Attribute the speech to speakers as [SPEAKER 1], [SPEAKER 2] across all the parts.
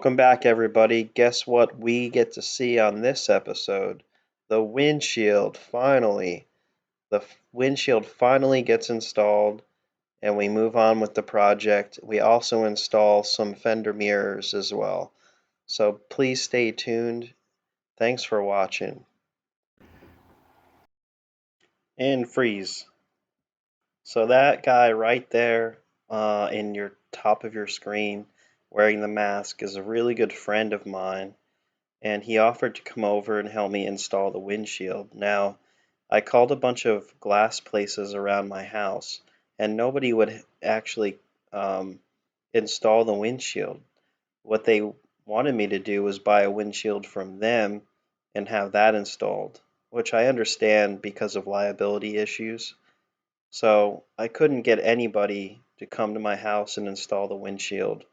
[SPEAKER 1] Welcome back, everybody. Guess what we get to see on this episode? The windshield finally. Windshield finally gets installed, and we move on with the project. We also install some fender mirrors as well. So please stay tuned. Thanks for watching. And freeze. So that guy right there in your top of your screen wearing the mask is a really good friend of mine, and he offered to come over and help me install the windshield. Now, I called a bunch of glass places around my house, and nobody would actually install the windshield. What they wanted me to do was buy a windshield from them and have that installed, which I understand because of liability issues. So I couldn't get anybody to come to my house and install the windshield,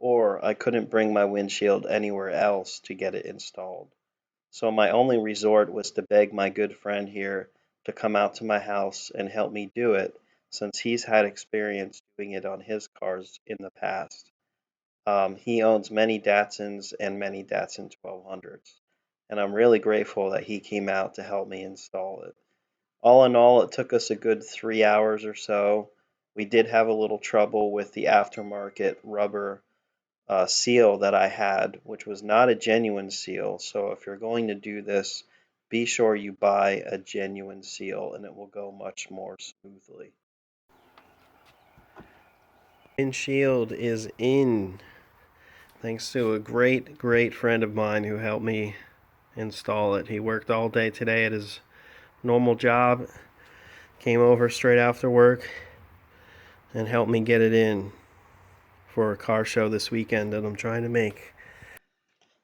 [SPEAKER 1] or I couldn't bring my windshield anywhere else to get it installed. So my only resort was to beg my good friend here to come out to my house and help me do it, since he's had experience doing it on his cars in the past. He owns many Datsuns and many Datsun 1200s, and I'm really grateful that he came out to help me install it. All in all, it took us a good 3 hours or so. We did have a little trouble with the aftermarket rubber seal that I had, which was not a genuine seal. So if you're going to do this, be sure you buy a genuine seal and it will go much more smoothly. Windshield is in, thanks to a great friend of mine who helped me install it. He worked all day today at his normal job, came over straight after work and helped me get it in for a car show this weekend that I'm trying to make.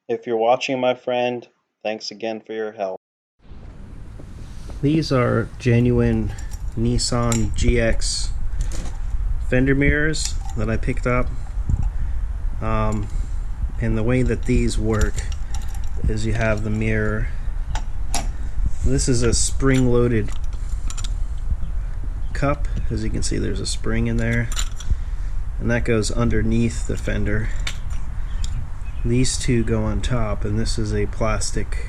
[SPEAKER 1] If you're watching, my friend, thanks again for your help. These are genuine Nissan GX fender mirrors that I picked up, and the way that these work is you have the mirror. This is a spring-loaded cup. As you can see, there's a spring in there, and that goes underneath the fender. These two go on top, and this is a plastic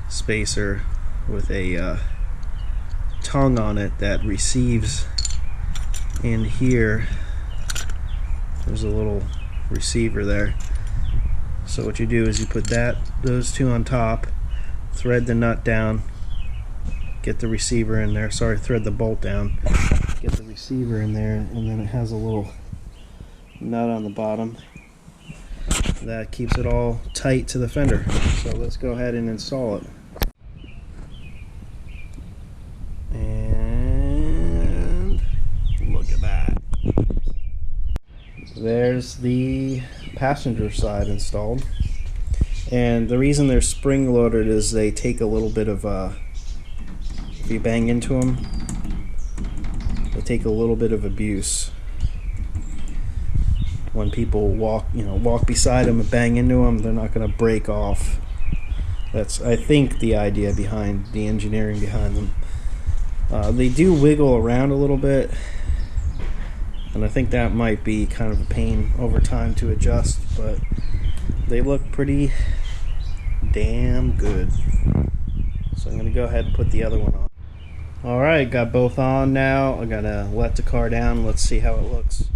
[SPEAKER 1] spacer with a tongue on it that receives in here. There's a little receiver there. So what you do is you put those two on top, thread the nut down, get the receiver in there, thread the bolt down, get the receiver in there, and then it has a little nut on the bottom that keeps it all tight to the fender. So let's go ahead and install it. And look at that. There's the passenger side installed. And the reason they're spring loaded is they take a little bit of if you bang into them, they take a little bit of abuse. When people walk beside them and bang into them, they're not going to break off. That's, I think, the idea behind the engineering behind them. They do wiggle around a little bit, and I think that might be kind of a pain over time to adjust, but they look pretty damn good. So I'm going to go ahead and put the other one on. Alright, got both on now. I'm going to let the car down. Let's see how it looks.